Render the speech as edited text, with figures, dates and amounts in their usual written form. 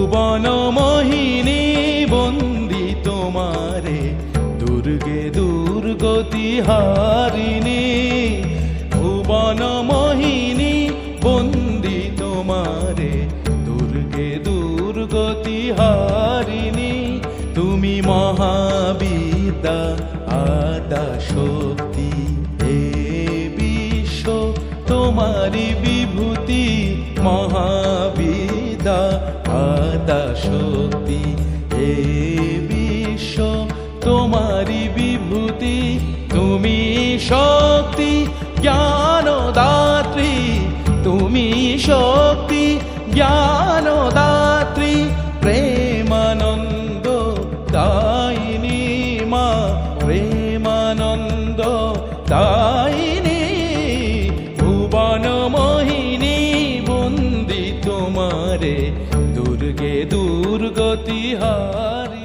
ভুবন মোহিনী বন্দি তোমারে, দুর্গে দুর্গতি হারিণী। ভুবন মোহিনী বন্দি তোমারে, দুর্গে দুর্গতি হারিণী। তুমি মহাবিদ্যা আদ্যা শক্তি, এ বিশ্ব তোমারি বিভূতি। মহাবিদ্যা আদ্যা শক্তি, এ বিশ্ব তোমারি বিভূতি। তুমি শক্তি জ্ঞানদাত্রী, তুমি শক্তি জ্ঞানদাত্রী। প্রেমানন্দ দায়িনী মা, প্রেমানন্দ দায়িনী। ভুবন মোহিনী বন্দি তোমারে, দুর্গে দুর্গতি হারি।